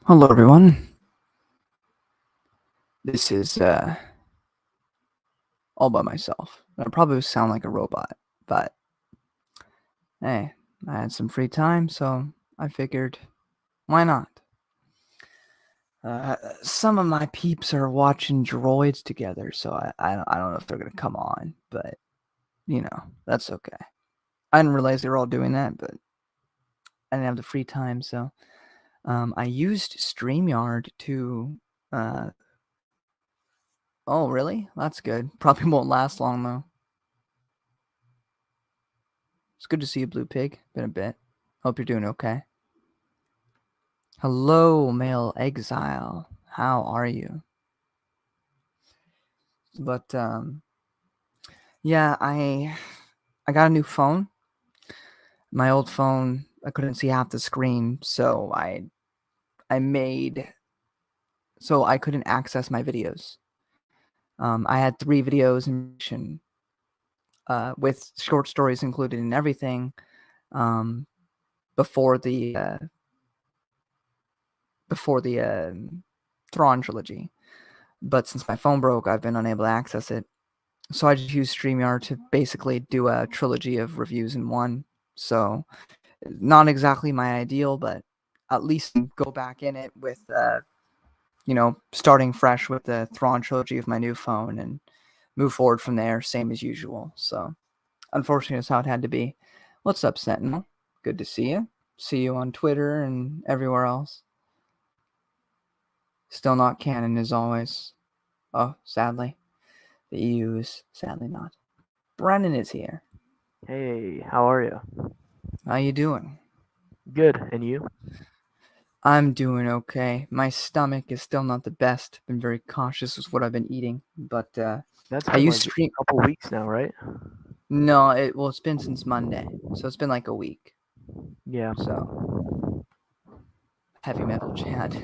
Hello, everyone. This is all by myself. I probably sound like a robot, but hey, I had some free time, so I figured, why not? Some of my peeps are watching droids together, so I don't know if they're gonna come on, but that's okay. I didn't realize they were all doing that, but I didn't have the free time, so I used StreamYard to. Uh, oh, really? That's good. Probably won't last long though. It's good to see you, Blue Pig. Been a bit. Hope you're doing okay. Hello, male exile. How are you? But yeah, I got a new phone. My old phone, I couldn't see half the screen, so I made so I couldn't access my videos. I had 3 videos in with short stories included and everything. Um, before the Thrawn trilogy. But since my phone broke, I've been unable to access it. So I just used StreamYard to basically do a trilogy of reviews in one. So not exactly my ideal, but at least go back in it with, starting fresh with the Thrawn trilogy of my new phone and move forward from there, same as usual. So unfortunately, that's how it had to be. What's up, Sentinel? Good to see you. See you on Twitter and everywhere else. Still not canon as always. Oh, sadly. The EU is sadly not. Brennan is here. Hey, how are you? How you doing? Good, and you? I'm doing okay. My stomach is still not the best. Been very cautious with what I've been eating, but That's I been used like stream. a couple weeks now, right? No, it's been since Monday, so it's been like a week. Yeah. So heavy metal Chad.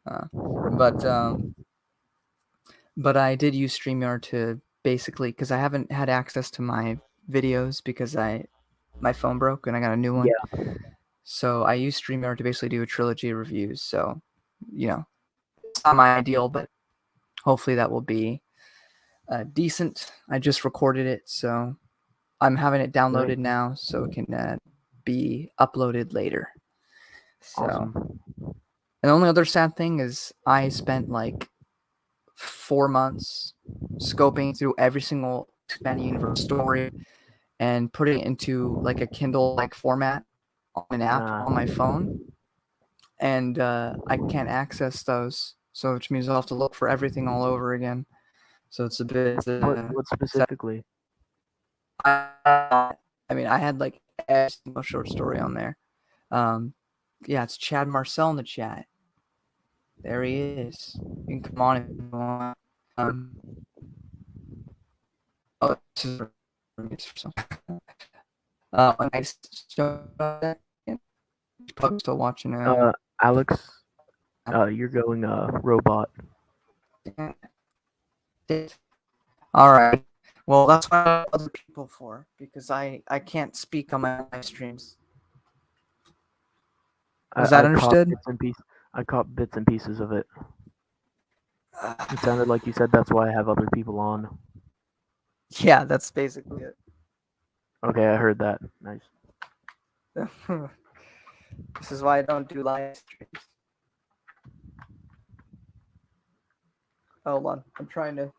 Uh, but but I did use Streamyard to basically because I haven't had access to my videos because my phone broke and I got a new one. Yeah. So I used StreamYard to basically do a trilogy of reviews. So, it's not my ideal, but hopefully that will be decent. I just recorded it, so I'm having it Nice. downloaded now so it can be uploaded later. So, Awesome. and the only other sad thing is I spent like 4 months scoping through every single expanded universe story and putting it into like a Kindle like format on an app Uh, on my phone, and I can't access those. So, which means I'll have to look for everything all over again. So it's a bit. what specifically? I mean, I had like every single short story on there. Um, yeah, it's Chad Marcel in the chat. There he is. You can come on if you want. Oh, this is for some. A nice show. Probably still watching. Alex, you're going robot. All right. Well, that's what I have other people for because I can't speak on my live streams. Was that I caught understood? bits and pieces. I caught bits and pieces of it. It sounded like you said that's why I have other people on. Yeah, that's basically it. Okay, I heard that. Nice. This is why I don't do live streams. Hold on, I'm trying to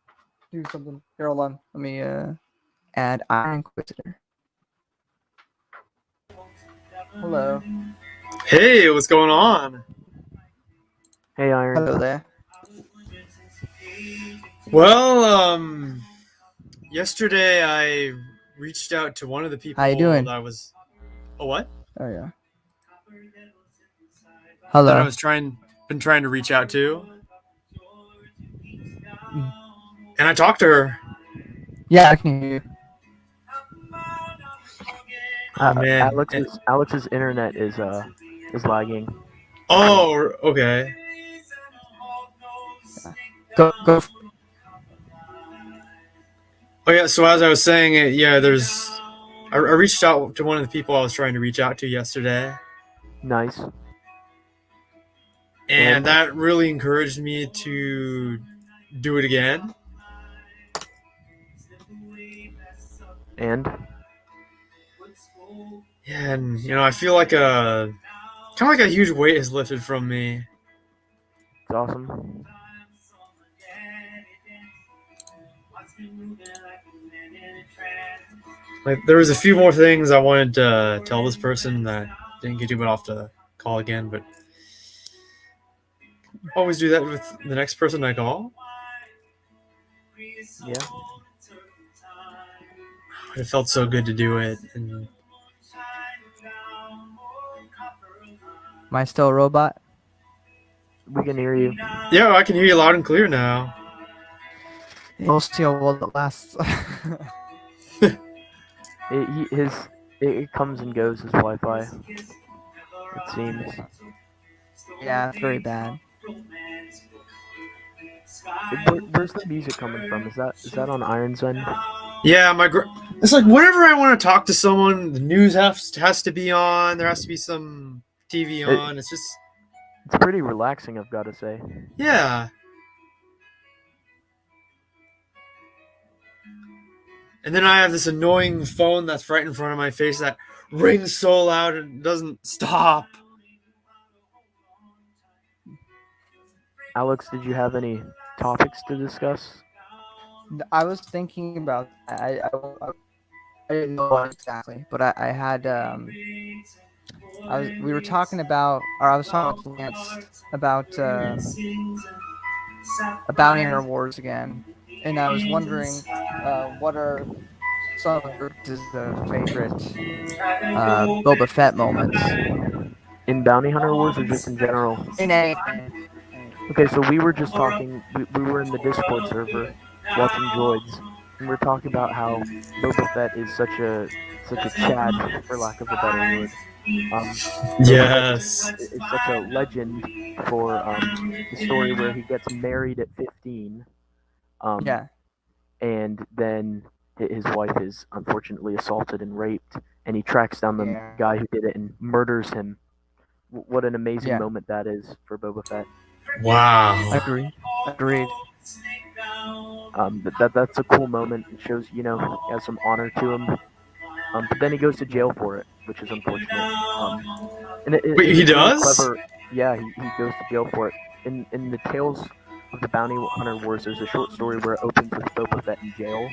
do something. Here, hold on. Let me add Iron Inquisitor. Hello. Hey, what's going on? Hey, Iron. Hello there. Well, yesterday I reached out to one of the How you people doing? that I was. Oh, what? Oh yeah. That I Hello. was been trying to reach out to, and I talked to her. Yeah, I can hear you. Oh man. Alex's internet is lagging. Oh, okay. Go. Oh yeah. So as I was saying, yeah, I reached out to one of the people I was trying to reach out to yesterday, Nice. and that really encouraged me to do it again. And Yeah, and I feel like kind of like a huge weight is lifted from me. it's awesome. Like there was a few more things I wanted to tell this person that didn't get to, but I'll have to call again. But always do that with the next person I call. Yeah. It felt so good to do it, and Am I still a robot? We can hear you. yeah, I can hear you loud and clear now. We'll see how well it lasts. It comes and goes, his Wi-Fi. It seems. Yeah, it's very bad. Where's the music coming from? Is that on Iron's end? Yeah, it's like whenever I want to talk to someone, the news has to be on. There has to be some TV on. It's pretty relaxing, I've got to say. Yeah. And then I have this annoying phone that's right in front of my face that rings so loud and doesn't stop. Alex, did you have any topics to discuss? I was thinking about that. I didn't know what exactly, but I had we were talking about, or I was talking with Lance about Bounty Hunter Wars again, and I was wondering what are some of your favorite Boba Fett moments In Bounty Hunter Wars or just in general? in anything. Okay, so we were just talking, we were in the Discord server watching droids, and we're talking about how Boba Fett is such a Chad, for lack of a better word. Yes. It's such a legend for the story where he gets married at 15. Yeah. And then his wife is unfortunately assaulted and raped, and he tracks down the guy who did it and murders him. What an amazing moment that is for Boba Fett. Wow. Agreed. That's a cool moment. It shows, he has some honor to him. But then he goes to jail for it, which is unfortunate. Wait, he does? Clever. Yeah, he goes to jail for it. In the Tales of the Bounty Hunter Wars, there's a short story where it opens with Boba Fett in jail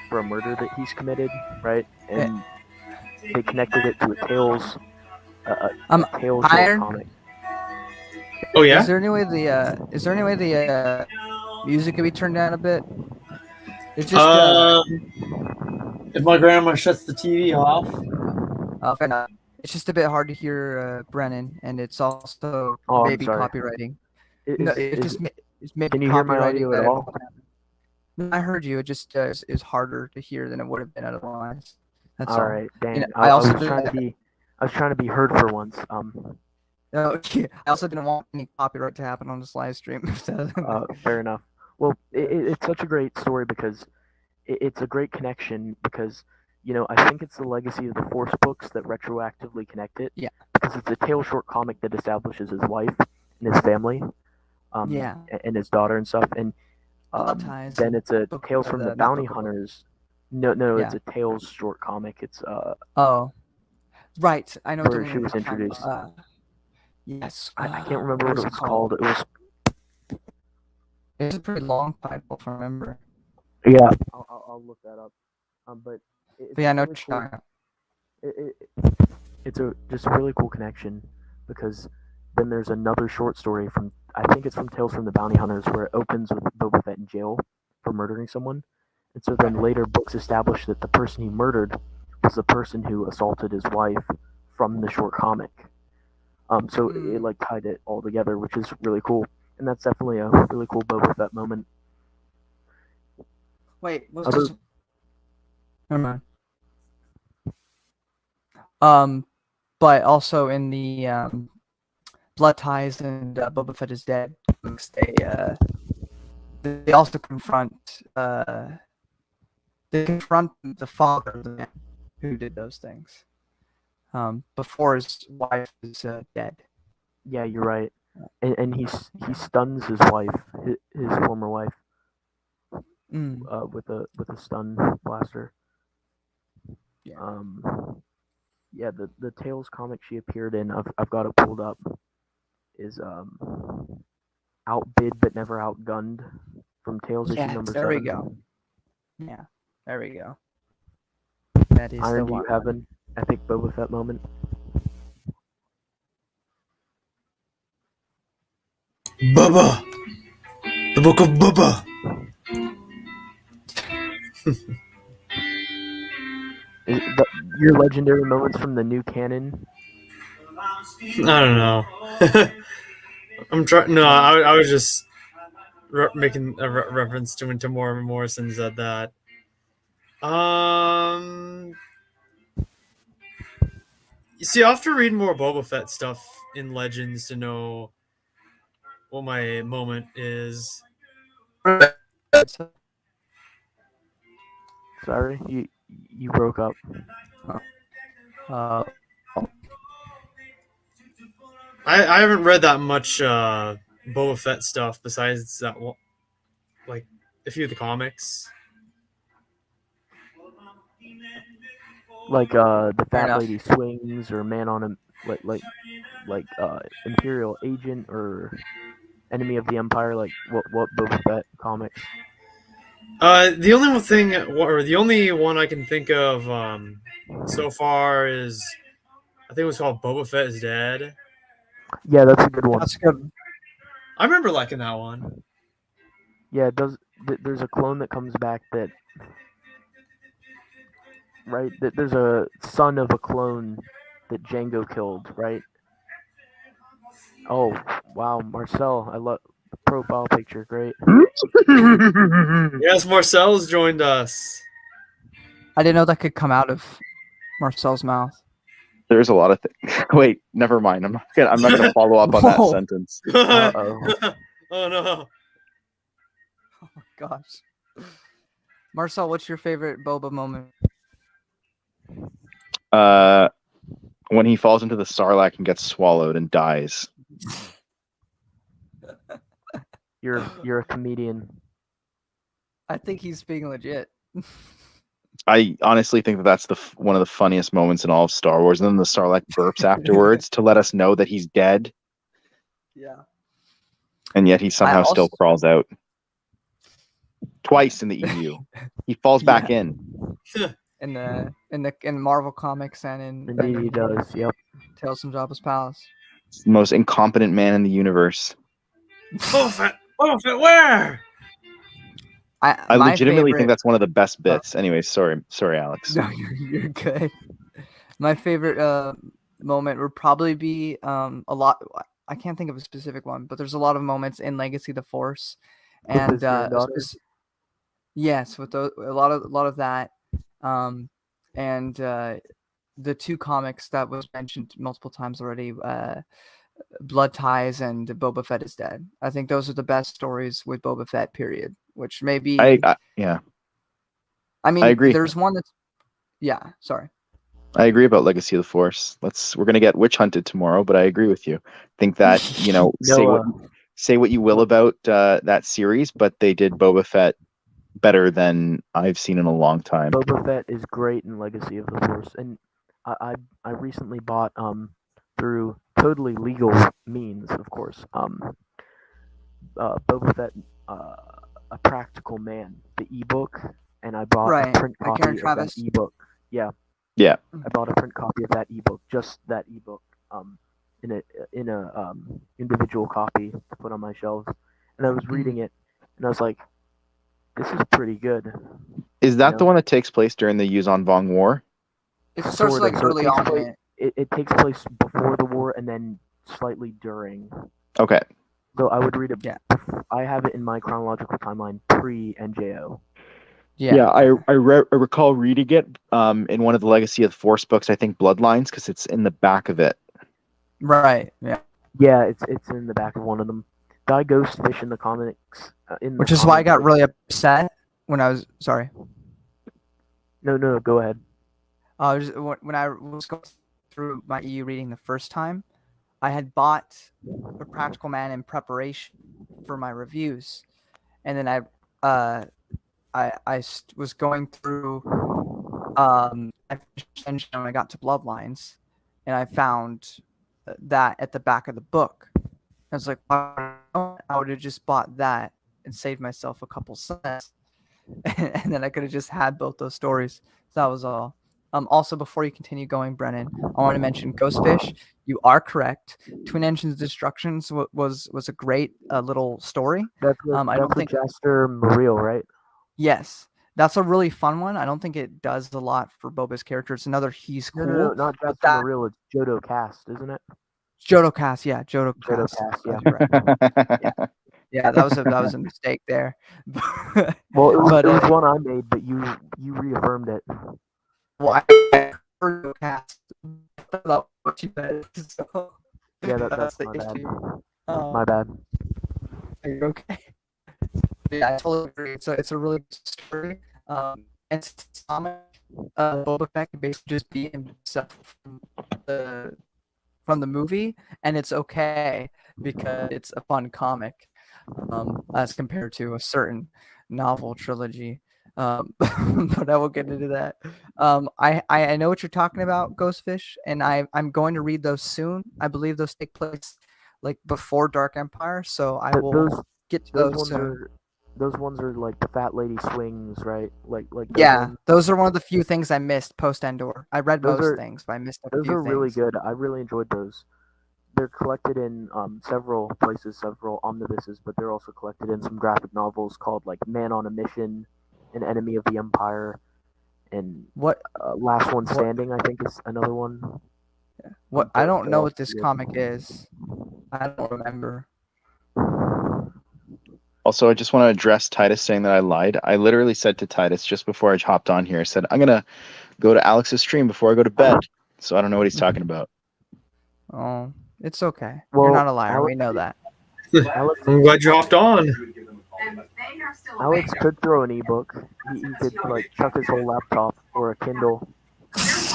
for a murder that he's committed, right? And they connected it to a Tales short comic. Oh yeah. Is there any way the music could be turned down a bit? It's just if my grandma shuts the TV off. Okay, it's just a bit hard to hear Brennan, and it's also maybe copywriting. Can you hear my audio at all? I heard you. It just is harder to hear than it would have been otherwise. That's all. Right, dang. I was trying to be heard for once. No, I also didn't want any copyright to happen on this live stream. Fair enough. Well, it's such a great story because it's a great connection because, I think it's the legacy of the Force books that retroactively connect it. Yeah. Because it's a Tale short comic that establishes his wife and his family. And his daughter and stuff. And then it's a Tales from the Bounty Hunters. No, it's a Tales short comic. It's Oh. Right. I know where she was introduced. Yes. I can't remember what it was called. It's a pretty long title, if I remember. Yeah, I'll look that up. But yeah, no. Really cool. It's just a really cool connection because then there's another short story from, I think it's from Tales from the Bounty Hunters, where it opens with Boba Fett in jail for murdering someone, and so then later books establish that the person he murdered was the person who assaulted his wife from the short comic. So it like tied it all together, which is really cool. And that's definitely a really cool Boba Fett moment. Wait, never mind. But also in the Blood Ties and Boba Fett is Dead, they also confront the father of the man who did those things. Before his wife is dead. Yeah, you're right. and he stuns his wife, his former wife, Mm, with a stun blaster. yeah. Yeah, the Tales comic she appeared in, I've got it pulled up, is Outbid but Never Outgunned from Tales issue Yes, number there we 7. go. Yeah, there we go. That is Iron, the do you one. have an epic Boba Fett moment? Bubba, the book of Bubba. Your legendary moments from the new canon? I don't know. I'm trying. No, I was just making a reference to when Tamora Morrison said that. You see, I have to read more Boba Fett stuff in Legends to know what my moment is. Sorry, you broke up. Uh, I haven't read that much Boba Fett stuff besides that one, like a few of the comics. Like the fair Fat enough. Lady Swings, or Man on a like Imperial Agent, or Enemy of the Empire. Like what Boba Fett comics? The only one thing, or the only one I can think of so far is I think it was called Boba Fett is Dead. Yeah, that's a good one. That's good. I remember liking that one. Yeah, it does. There's a clone that comes back that, right? There's a son of a clone that Django killed, right? Oh, wow, Marcel, I love the profile picture. Great. Yes, Marcel's joined us. I didn't know that could come out of Marcel's mouth. There's a lot of things. Wait, never mind. I'm not gonna follow up on that Whoa. sentence. Uh-oh. Oh no. Oh my gosh. Marcel, what's your favorite Boba moment? When he falls into the Sarlacc and gets swallowed and dies. You're a comedian. I think he's being legit. I honestly think that that's one of the funniest moments in all of Star Wars. And then the Sarlacc burps afterwards to let us know that he's dead, Yeah. and yet he somehow also- still crawls out. Twice in the EU, he falls back in. In Marvel comics and in Indeed, he does. Yep. Tales from Jabba's Palace. It's the most incompetent man in the universe. Boba Fett, where? I My legitimately favorite- think that's one of the best bits. Anyways, sorry, Alex. No, you're good. My favorite moment would probably be a lot. I can't think of a specific one, but there's a lot of moments in Legacy of the Force, and his granddaughter? yes, with a lot of that, and the two comics that was mentioned multiple times already, Blood Ties and Boba Fett is Dead. I think those are the best stories with Boba Fett. Period. Which maybe yeah. I mean, I agree. There's one that's sorry. I agree about Legacy of the Force. We're gonna get witch hunted tomorrow, but I agree with you. Think that say what you will about that series, but they did Boba Fett better than I've seen in a long time. Boba Fett is great in Legacy of the Force, and I recently bought through totally legal means, of course, Boba Fett, A Practical Man, the ebook, and I bought a print copy of that ebook. Yeah. I bought a print copy of that ebook, just that ebook, in a individual copy to put on my shelves, and I was reading it, and I was like, this is pretty good. Is that the one that takes place during the Yuzon Vong War? It starts like early on. It takes place before the war and then slightly during. Okay. So I would read it. Yeah. I have it in my chronological timeline pre-NJO. Yeah, I recall reading it in one of the Legacy of the Force books, I think Bloodlines, because it's in the back of it. Right, yeah. Yeah, it's in the back of one of them. Guy Ghostfish in the comics. Which is why I got really upset when I was... Sorry. No, go ahead. When I was going through my EU reading the first time, I had bought a Practical Man in preparation for my reviews, and then was going through. I finished Engine when I got to Bloodlines, and I found that at the back of the book. I was like, I would have just bought that and saved myself a couple cents, and then I could have just had both those stories. So that was all. Also, before you continue going, Brennan, I want to mention Ghostfish. You are correct. Twin Engines Destructions was a great little story. That's with, I don't think Jaster Muriel, right? Yes, that's a really fun one. I don't think it does a lot for Boba's character. It's another he's cool. No, not but Jaster Muriel. It's Jodo Cast, isn't it? Jodo Cast, yeah, Jodo Jodo Cast. Cast, yeah. Right. Yeah, that was a mistake there. Well, it But, was one I made, but you reaffirmed it. Well, I heard Jodo Cast. I thought what you said. So Yeah, that's the my bad. issue. My bad. Are you okay? Yeah, I totally agree. It's a really good story. And it's comic. Boba Fett can basically just be himself from the movie, and it's okay because it's a fun comic, as compared to a certain novel trilogy. But I will get into that. I know what you're talking about, Ghostfish, and I'm going to read those soon. I believe those take place like before Dark Empire, so I will get to those soon. Those ones are like the fat lady swings, right? Like Yeah, those are one of the few things I missed post Endor. I read most things, but I missed a few things. Those are really good. I really enjoyed those. They're collected in several places, several omnibuses, but they're also collected in some graphic novels called like Man on a Mission, An Enemy of the Empire, and Last One Standing, I think is another one. What I don't know what this comic is. I don't remember. Also, I just want to address Titus saying that I lied. I literally said to Titus just before I hopped on here, I said, I'm going to go to Alex's stream before I go to bed. So I don't know what he's talking about. Oh, it's okay. Well, you're not a liar. We know that. I'm glad you hopped on. Alex could throw an ebook. He could like chuck his whole laptop or a Kindle. It's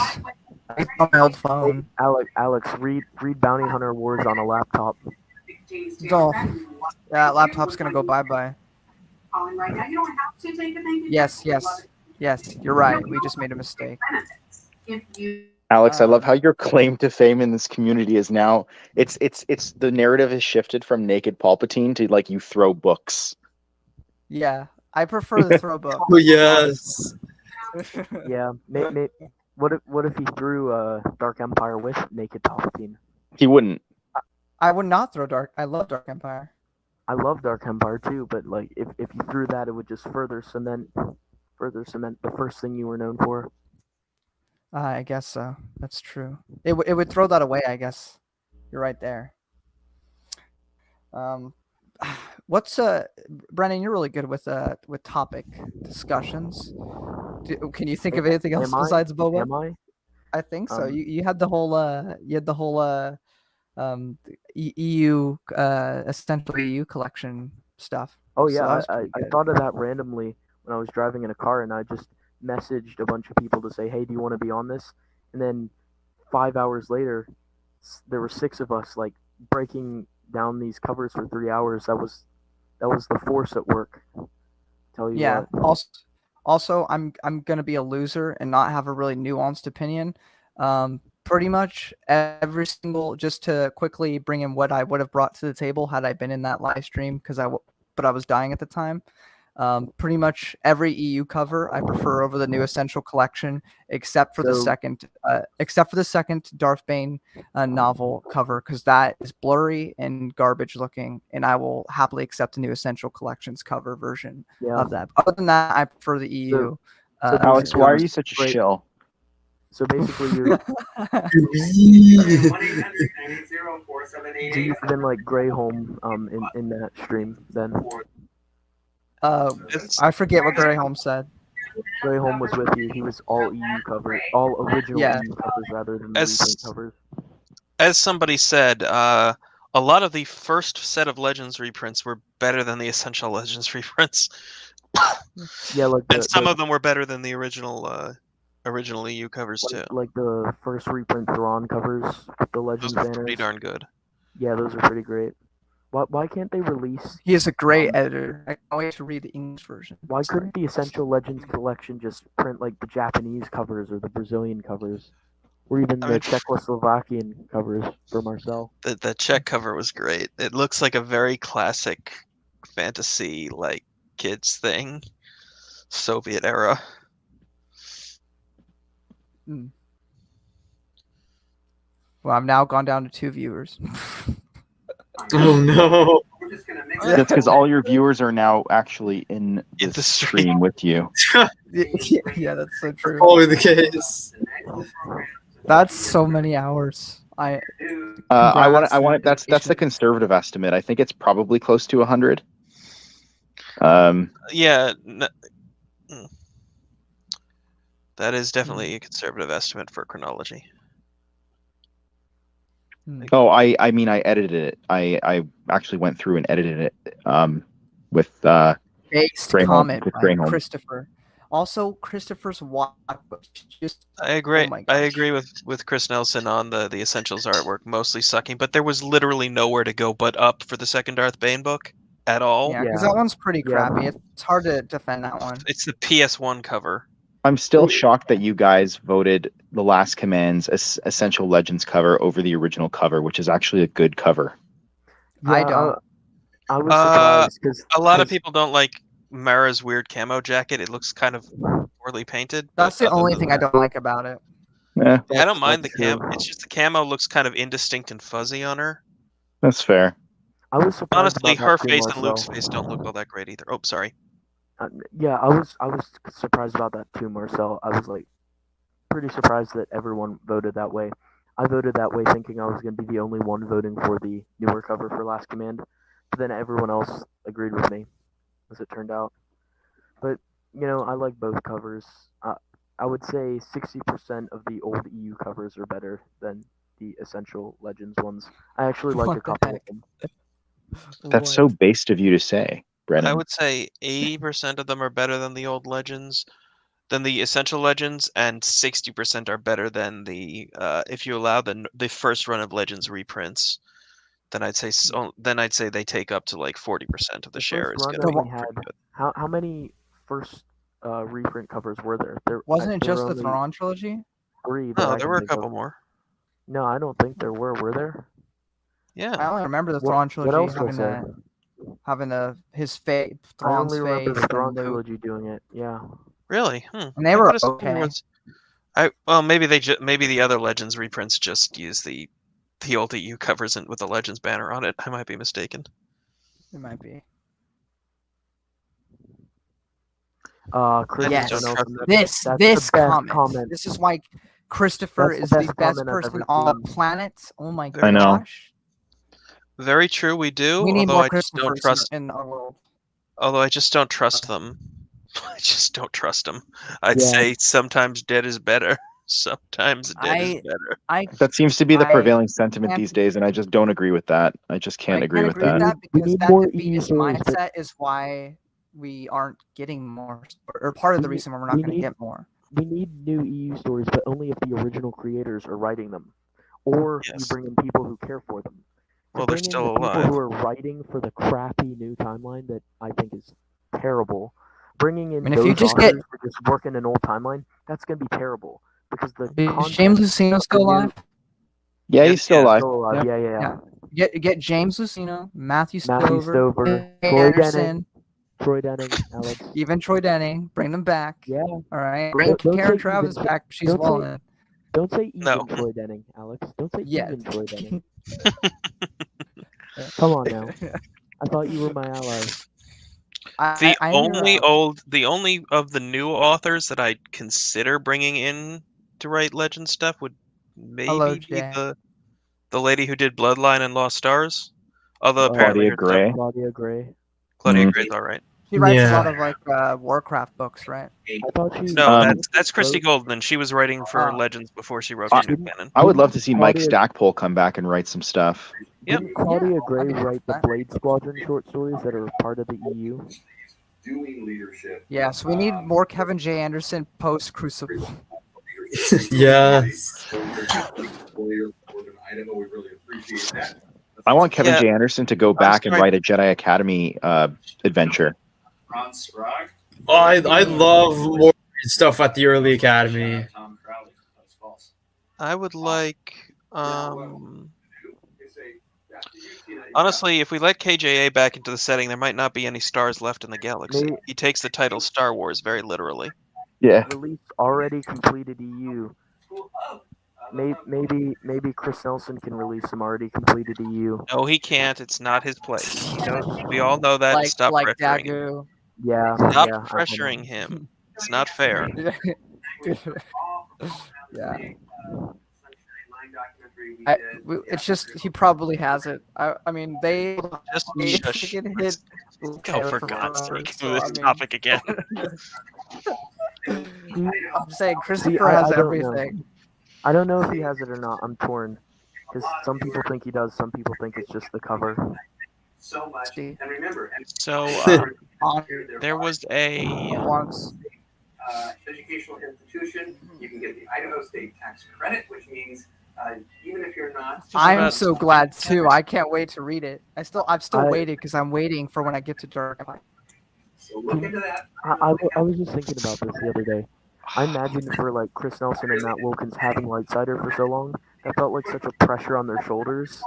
on my old phone. Alex, read Bounty Hunter Wars on a laptop. Oh, yeah, laptop's gonna go bye-bye. Yes, you're right. We just made a mistake. Alex, I love how your claim to fame in this community is now it's the narrative has shifted from naked Palpatine to like you throw books. Yeah, I prefer the throw book. Oh yes. Yeah, what if he threw Dark Empire with naked Palpatine? He wouldn't. I would not throw Dark. I love Dark Empire. I love Dark Empire too, but like if you threw that, it would just further cement the first thing you were known for. I guess so. That's true. It would throw that away. I guess you're right there. What's Brennan? You're really good with topic discussions. Can you think of anything else besides Boba? Am I? I think so. You had the whole EU essentially EU collection stuff. Oh yeah, so I thought of that randomly when I was driving in a car, and I just messaged a bunch of people to say, hey, do you want to be on this? And then 5 hours later, there were 6 of us like breaking down these covers for 3 hours. That was the force at work. Tell you what. Also I'm gonna be a loser and not have a really nuanced opinion. Pretty much every single, just to quickly bring in what I would have brought to the table had I been in that live stream, but I was dying at the time. Pretty much every EU cover I prefer over the new Essential Collection, except for the second Darth Bane novel cover, because that is blurry and garbage looking, and I will happily accept the new Essential Collections cover version of that. Other than that, I prefer the EU. So Alex, why are you such a shill? So basically, you're. Do you then like Greyholm in that stream then? I forget what Greyholm said. Greyholm was with you. He was all EU covers, all original EU covers rather than recent covers. As somebody said, a lot of the first set of Legends reprints were better than the Essential Legends reprints. Yeah, like and some of them were better than the original EU covers too. Like the first reprint Thrawn covers with the Legends banners. Those were pretty darn good. Yeah, those are pretty great. Why can't they release? He is a great editor. I can't wait to read the English version. Why Sorry. couldn't the Essential Legends collection just print like the Japanese covers or the Brazilian covers, or even I the mean- Czechoslovakian covers for Marcel? The Czech cover was great. It looks like a very classic fantasy like kids thing, Soviet era. Well, I've now gone down to 2 viewers. Oh no! That's because all your viewers are now actually in In the the stream with you. Yeah, that's so true. Probably the case. That's so many hours. I want Congrats. it. That's the conservative estimate. I think it's probably close to 100. Yeah, that is definitely a conservative estimate for chronology. Oh, I mean, I edited it. I actually went through and edited it with Based Greyholm- comment with by Greyholm. Christopher. Also, Christopher's watch just I agree. Oh my I gosh. agree with Chris Nelson on the Essentials artwork mostly sucking, but there was literally nowhere to go but up for the second Darth Bane book at all. yeah, because Yeah. that one's pretty Yeah. crappy. It's hard to defend that one. It's the PS1 cover. I'm still shocked that you guys voted The Last Command's Essential Legends cover over the original cover, which is actually a good cover. I don't. I was surprised because A lot of people don't like Mara's weird camo jacket. It looks kind of poorly painted. That's but the other only than thing I that- don't like about it. Yeah, I don't mind the that's true. camo. It's just the camo looks kind of indistinct and fuzzy on her. that's fair. I was surprised. Honestly, about her that too, face and Luke's Marcel. face don't look all that great either. Oh, sorry. Yeah, I was surprised about that too, Marcel. I was like pretty surprised that everyone voted that way. I voted that way thinking I was going to be the only one voting for the newer cover for Last Command, but then everyone else agreed with me, as it turned out. But I like both covers. I would say 60% of the old EU covers are better than the Essential Legends ones. I actually like What a the couple of heck? them. That's so based of you to say, Brennan. I would say 80% of them are better than the old Legends, than the Essential Legends, and 60% are better than the if you allow the first run of Legends reprints. Then I'd say they take up to like 40% of the share first is run going to be only pretty had good. how many first reprint covers were there? Wasn't it there just were the only Thrawn trilogy? 3 that No, I there can were a think couple of. more. No, I don't think there were. Were there? Yeah. I only remember the What- Thrawn what trilogy else was there? having his face, I Thrawn's only remember face, the and Thrawn Luke. trilogy doing it. Yeah. Really? And they I were could've sworn there okay. well, maybe maybe the other Legends reprints just use the old EU covers with the Legends banner on it. I might be mistaken. It might be. Chris Yes. Nelson, This that's this the best comment. comment. This is why Christopher That's the is the best best comment I've person ever on the seen. planet. Oh my I know. gosh. Very true, we do. We need although more I just don't Christophers trust. in our world. Although I just don't trust them. I just don't trust them. I'd Yeah. say sometimes dead is better. Sometimes dead is better. That seems to be the I prevailing sentiment can't- these days, and I just don't agree with that. I just can't I agree can't with agree with that. that We because need that more defeatist EU stories, but- mindset is why we aren't getting more, or part of the We- reason why we're not we going to need- get more. We need new EU stories, but only if the original creators are writing them, or Yes. you bring in people who care for them. To Well, they're bring in still the people alive. who are writing for the crappy new timeline that I think is terrible. Bringing in mean, if you those just authors get- to just work in an old timeline, that's going to be terrible because the Is content James Lucino still the new- alive? Yeah, he's still Yeah. alive. still alive. Yeah. Get James Lucino, Matthew Matthew Stover, Stover, Jay Troy Anderson, Denning, Troy Denning, Alex. even Troy Denning. Bring them back. Yeah. All right. Bring Don't Karen say Travis even- back. She's don't say- willing. Don't say even No. Troy Denning, Alex. Don't say Yeah. even Troy Denning. Come on now. I thought you were my ally. The only of the new authors that I'd consider bringing in to write Legend stuff would maybe be Jay. the lady who did Bloodline and Lost Stars. Although apparently her Claudia stuff, Gray. Claudia Gray. Claudia Mhm. Gray's all right. She writes Yeah. a lot of like Warcraft books, right? I thought she. No, Um, that's Christy Golden. She was writing for Oh. Legends before she wrote I- for New Canon. I would love to see Mike Claudia- Stackpole come back and write some stuff. Yep. Didn't Claudia Yeah, Gray I'd be down write for the that. Blade Squadron short stories that are part of the E EU? Yeah, so we need more Kevin J. Anderson post Crucible. Yeah. I want Kevin Yeah. J. Anderson to go back and write a Jedi Academy adventure. Oh, I love more stuff at the early Academy. I would like. Honestly, if we let KJA back into the setting, there might not be any stars left in the galaxy. Maybe- He takes the title Star Wars very literally. Yeah. Release already completed EU. Maybe Chris Nelson can release some already completed EU. No, he can't. It's not his place. You know, we all know that. Like Stop like pressuring him. Dagu. Yeah. Stop yeah, I know. pressuring him. It's not fair. Yeah. It's just he probably has it. I mean they Just they shush. freaking hit. Oh, for God's sake, so, move I this mean- topic again. I'm saying Christopher I has don't know. everything. I don't know if he has it or not. I'm torn. Because some people think he does, some people think it's just the cover. So much. See. And remember, So there was a Once. educational institution, you can get the Idaho State tax credit, which means even if you're not. I'm so glad too. I can't wait to read it. I'm still I- waiting because I'm waiting for when I get to Dark. So look into that. I was just thinking about this the other day. I imagine for like Chris Nelson and Matt Wilkins having Light Cider for so long, that felt like such a pressure on their shoulders.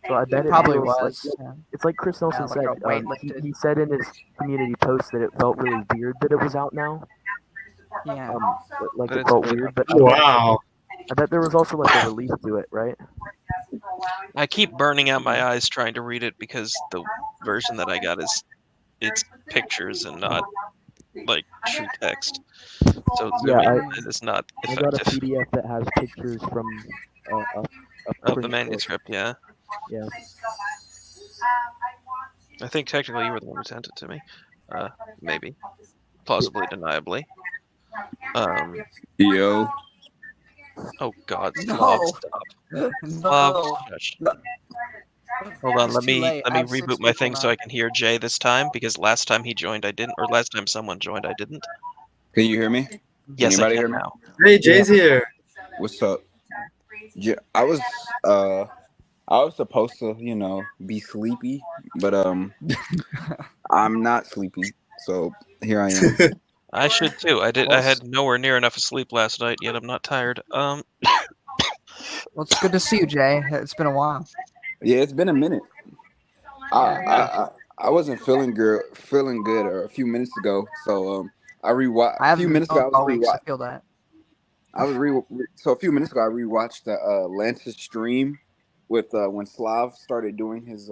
So I bet it Probably feels was. like Yeah. it's like Chris Nelson like said. a weight He lifted. said in his community post that it felt really weird that it was out now. Yeah. Like But it it's felt good. weird, but Wow. I bet there was also like a release to it, right? I keep burning out my eyes trying to read it because the version that I got it's pictures and not like true text. So Yeah, zooming in is not I got a effective PDF that has pictures from a of the print manuscript. Yeah, Yeah. I think technically you were the one who sent it to me. Maybe, plausibly, deniably. Yo, Oh God, No. Slav, stop. Slav, No. shush. Hold on, It's let too me late. I have 6 reboot my people thing so now. I can hear Jay this time because last time he joined I didn't, or last time someone joined I didn't. can you hear me? Yes, I Anybody can hear me? now. Hey, Jay's here. What's up? Yeah, I was supposed to, be sleepy, but I'm not sleepy. So here I am. I should too. I had nowhere near enough sleep last night, yet I'm not tired. Well, it's good to see you, Jay. It's been a while. Yeah, it's been a minute. I wasn't feeling good a few minutes ago, so I rewatched. I A few haven't minutes been ago, all weeks. I feel that. So a few minutes ago, I rewatched Lance's stream with when Slav started doing his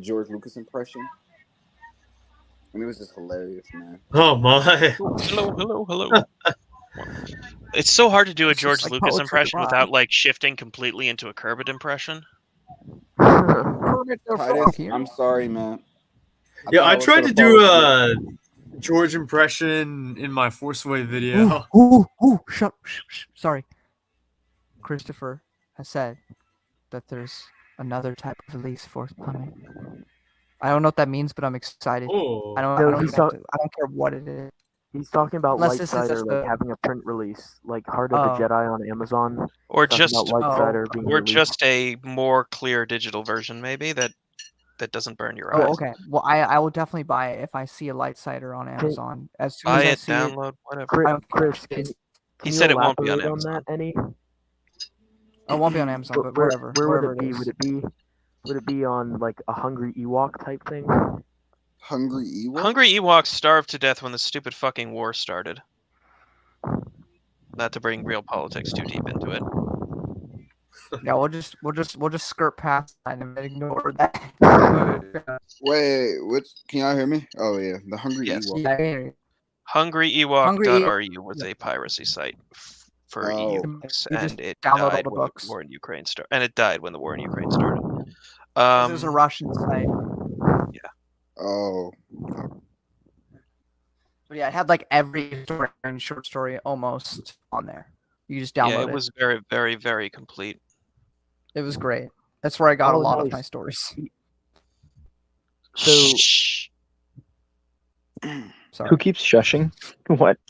George Lucas impression, and it was just hilarious, man. Oh my. Hello. It's so hard to do a It's George just like Lucas poetry impression live. without like shifting completely into a Kermit impression. Kermit the Frog Titus, here. I'm sorry, man. Yeah, thought I was tried gonna to do follow a George impression in my Force Away video. Ooh, shut. Sorry. Christopher has said that there's another type of release forthcoming. I don't know what that means, but I'm excited. Oh. I No, don't he's care what it is. He's talking about Unless Light this is Cider just like the- having a print release, like Heart of Oh. the Jedi on Amazon. Or Talking just about Light Cider being or released. just a more clear digital version maybe that doesn't burn your Oh, eyes. okay. Well, I will definitely buy it if I see a light cider on Amazon. As soon Buy as I it, see download, whatever. Chris, I don't care. Chris, can He you said it won't be on elaborate Amazon. that any? it won't be on Amazon, but Where whatever. would Wherever it be? is. Would it be on like a Hungry Ewok type thing? Hungry Ewok. Hungry Ewoks starved to death when the stupid fucking war started. Not to bring real politics too deep into it. Yeah, we'll just skirt past that and ignore that. Wait, can y'all hear me? Oh yeah, the Hungry Yes. Ewok. Yeah, HungryEwok.ru was a piracy site for Oh. EU books, You just and it download all died the when the books. war in Ukraine started. And it died when the war in Ukraine started. 'Cause it was a Russian site. Oh, But yeah, it had like every story and short story almost on there. You just download yeah, it. it was very, very, very complete. It was great. That's where I got a Oh, lot of nice. my stories. So- Shh. Sorry. Who keeps shushing?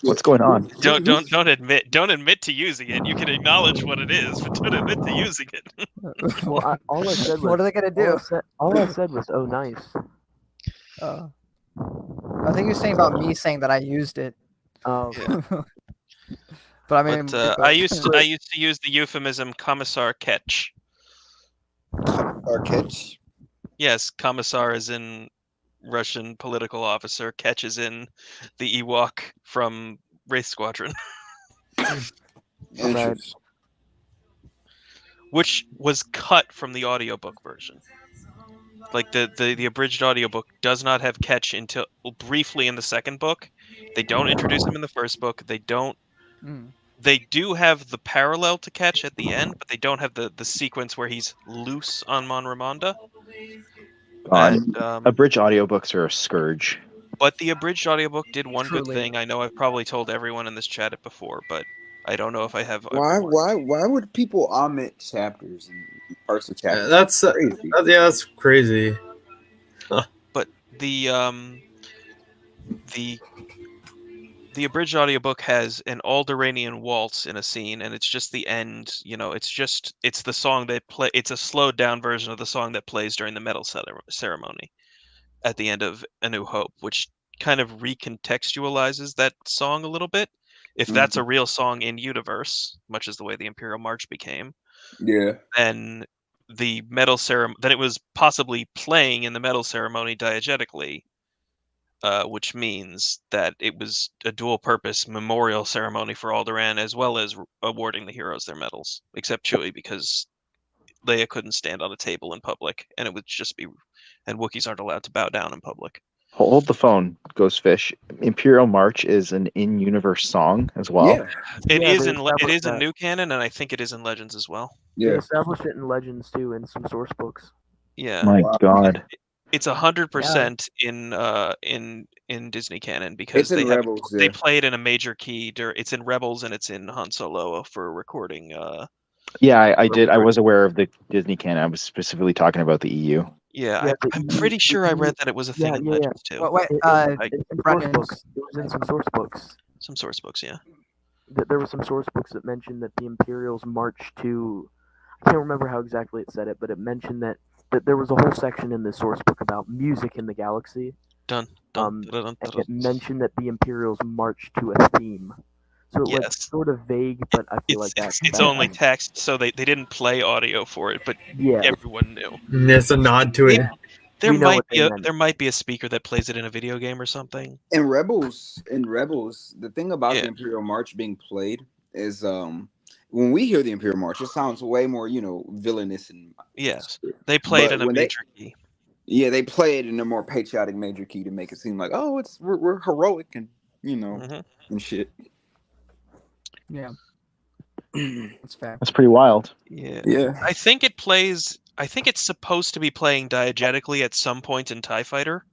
What's going on? Don't admit to using it. You can acknowledge what it is, but don't admit to using it. Well, all I said was. What are they gonna do? All I said was, "Oh, nice." I think you're saying about me saying that I used it. Oh, Yeah. But I mean, But I used to use the euphemism commissar catch. Commissar Catch. Yes, commissar is in Russian political officer. Catch is in the Ewok from Wraith Squadron, Interesting. which was cut from the audiobook version. Like the abridged audiobook does not have Catch until briefly in the second book. They don't introduce him in the first book. They don't. They do have the parallel to Catch at the end, but they don't have the sequence where he's loose on Mon Ramonda. Abridged audiobooks are a scourge. But the abridged audiobook did one Truly. good thing. I know I've probably told everyone in this chat it before, but I don't know if I have. Why would people omit chapters and parts of chapters? That's crazy. that's crazy. But the abridged audiobook has an Alderaanian waltz in a scene, and it's just the end. It's the song they play. It's a slowed down version of the song that plays during the medal ceremony at the end of A New Hope, which kind of recontextualizes that song a little bit. If that's a real song in universe, much as the way the Imperial March became, then the medal ceremony, then it was possibly playing in the medal ceremony diegetically, which means that it was a dual-purpose memorial ceremony for Alderaan, as well as awarding the heroes their medals, except Chewie, because Leia couldn't stand on a table in public, and it would just be, and Wookiees aren't allowed to bow down in public. Hold the phone, Ghostfish. Imperial March is an in-universe song as well. Yeah. It is in new canon, and I think it is in Legends as well. They established it in Legends too, in some source books. Yeah. My God. It's 100% in Disney canon, because It's in Rebels, they play it in a major key. It's in Rebels and it's in Han Solo for recording. Yeah, I did. I was aware of the Disney canon. I was specifically talking about the EU. Yeah, I'm pretty sure I read that it was a thing in Legends too. Wait, Brendan, it was in some source books. Some source books, yeah. There were some source books that mentioned that the Imperials marched to. I can't remember how exactly it said it, but it mentioned that there was a whole section in the source book about music in the galaxy. It mentioned that the Imperials marched to a theme. So it was sort of vague, but I feel like it's only text, so they didn't play audio for it, but everyone knew. It's a nod to it. There might be a speaker that plays it in a video game or something. In Rebels, the thing about the Imperial March being played is when we hear the Imperial March, it sounds way more, villainous and they play it in a major key. Yeah, they play it in a more patriotic major key to make it seem like, oh, we're heroic and and shit. Yeah. That's fair. That's pretty wild. Yeah. I think it's supposed to be playing diegetically at some point in TIE Fighter.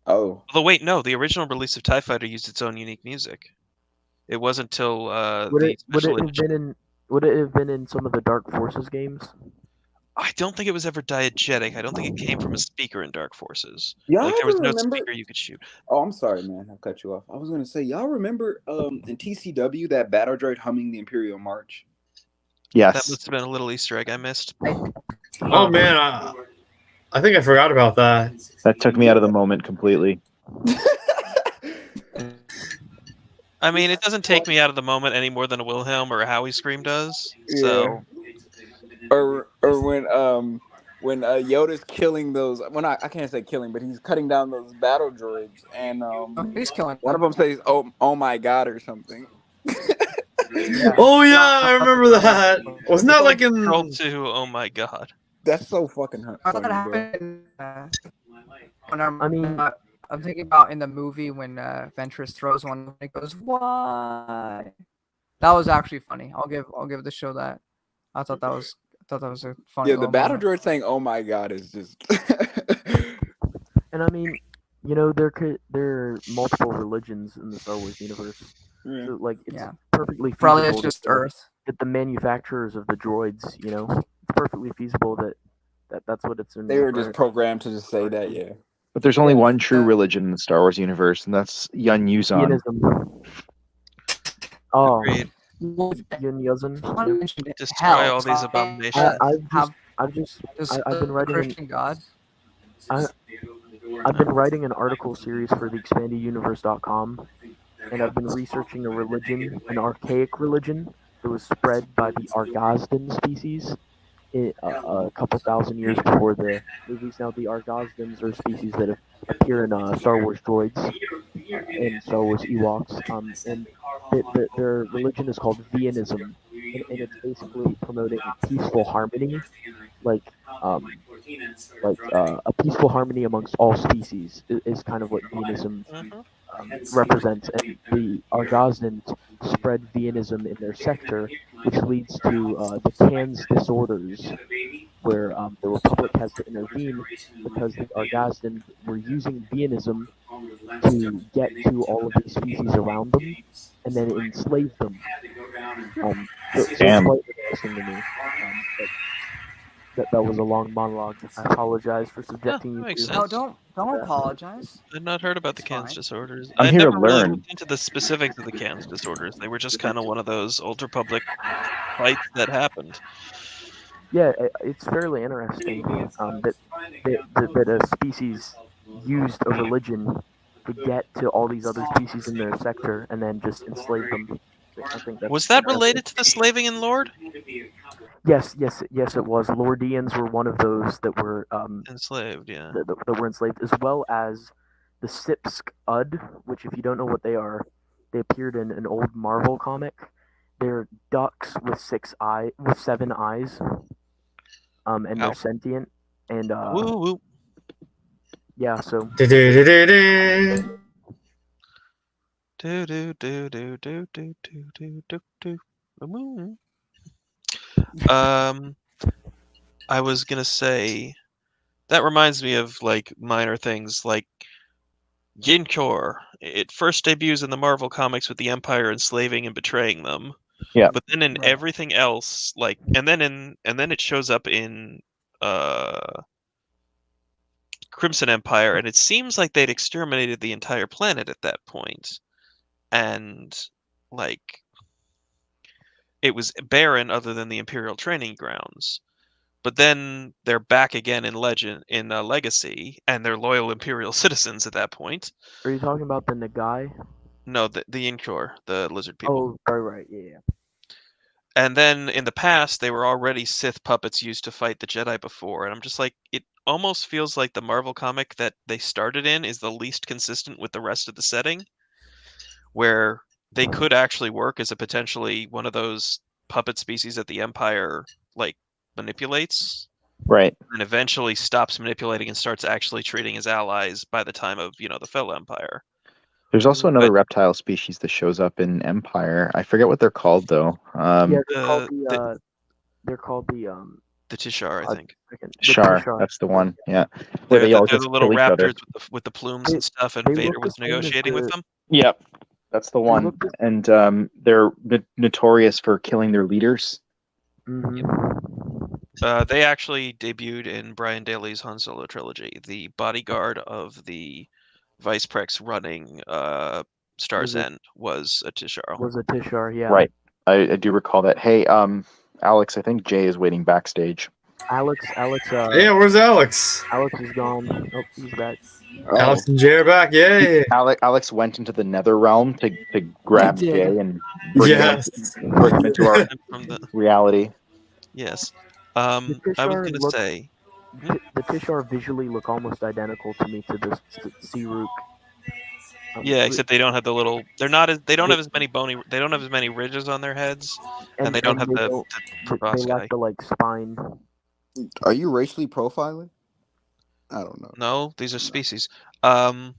Oh. Although wait, no, the original release of TIE Fighter used its own unique music. It wasn't till would it have been in some of the Dark Forces games? I don't think it was ever diegetic. I don't think it came from a speaker in Dark Forces. Y'all there was no remember? speaker you could shoot. Oh, I'm sorry, man. I cut you off. I was gonna say, y'all remember in TCW that battle droid humming the Imperial March? Yes. That must have been a little Easter egg I missed. Oh man, I think I forgot about that. That took me out of the moment completely. I mean, it doesn't take me out of the moment any more than a Wilhelm or a Howie scream does. So. Or when Yoda's killing those, I can't say killing, but he's cutting down those battle droids, and he's killing. One of them says, "Oh my God" or something. Oh yeah, I remember that. Wasn't that like in Roll 2? Oh my God. That's so fucking funny, I thought that happened. I mean, I'm thinking about in the movie when Ventress throws one and it goes, "Why?" That was actually funny. I'll give the show that. I thought that was a funny. Yeah, the battle droid saying "Oh my God" is just. And I mean, there are multiple religions in the Star Wars universe. Yeah. So, like, it's perfectly feasible. Probably it's just Earth. That the manufacturers of the droids, it's perfectly feasible that's what it's in. They were just programmed to just say that, yeah. But there's only one true religion in the Star Wars universe, and that's Yun Yuzon. Veganism. Oh, Agreed. Yun Yuzon. Destroy all these abominations. I've been writing Christian God. I've been writing an article series for the expandeduniverse.com, and I've been researching a religion, an archaic religion that was spread by the Argazdan species a couple thousand years before the movies. Now, the Argazdans are a species that appear in Star Wars droids and Star Wars Ewoks, and their religion is called Veganism, and it's basically promoting peaceful harmony, like a peaceful harmony amongst all species is kind of what Veganism represents, and the Argazdans spread Veganism in their sector, which leads to the Can's disorders, where the Republic has to intervene because the Argazdans were using Veganism to get to all of these species around them and then enslave them. So it's quite interesting to me. That was a long monologue. I apologize for subjecting you to. No, don't apologize. I'd not heard about the Can's disorders. I'm I here to never really learn. looked into the specifics of the Can's disorders. They were just kind of one of those Old Republic fights that happened. Yeah, it's fairly interesting that a species used a religion to get to all these other species in their sector and then just enslave them. I think Was that related to the slaving in Lord? Yes, it was. Lordians were one of those that were enslaved, yeah. That were enslaved, as well as the Sipsk Ud, which, if you don't know what they are, they appeared in an old Marvel comic. They're ducks with 7 eyes, and they're sentient. And woo woo. Yeah, so. I was gonna say that reminds me of like minor things like Yinkor. It first debuts in the Marvel comics with the Empire enslaving and betraying them. Yeah. But then in everything else, like and then it shows up in Crimson Empire, and it seems like they'd exterminated the entire planet at that point. And like it was barren other than the Imperial training grounds. But then they're back again in Legacy, and they're loyal Imperial citizens at that point. Are you talking about the Nagai? No, the Yinkor, the lizard people. Oh, right, yeah. And then in the past, they were already Sith puppets used to fight the Jedi before, and I'm just like, it almost feels like the Marvel comic that they started in is the least consistent with the rest of the setting, where they could actually work as a potentially one of those puppet species that the Empire like manipulates, right, and eventually stops manipulating and starts actually treating as allies by the time of the Fellow Empire. There's also another reptile species that shows up in Empire. I forget what they're called though. Yeah, they're called the Tishar, I think. Shar, that's the one. Yeah, where they all the little raptors with the plumes and stuff, and Vader was negotiating with them. Yep, that's the one. And they're notorious for killing their leaders. Mm-hmm. They actually debuted in Brian Daley's Han Solo trilogy. The bodyguard of the Vice Prex running Star's End was a Tishar. Was a Tishar, yeah. Right. I do recall that. Hey, Alex, I think Jay is waiting backstage. Alex. Yeah, where's Alex? Alex is gone. Oh, he's back. Alex and Jay are back. Yay! Alex went into the Nether Realm to grab Jay and bring him into our reality. Yes. I was going to say the Tishar visually look almost identical to me to the Searook. Yeah, except they don't have the little. They don't have as many bony. They don't have as many ridges on their heads, and they don't have the proboscis. They lack the spine. Are you racially profiling? I don't know. No, these are species. But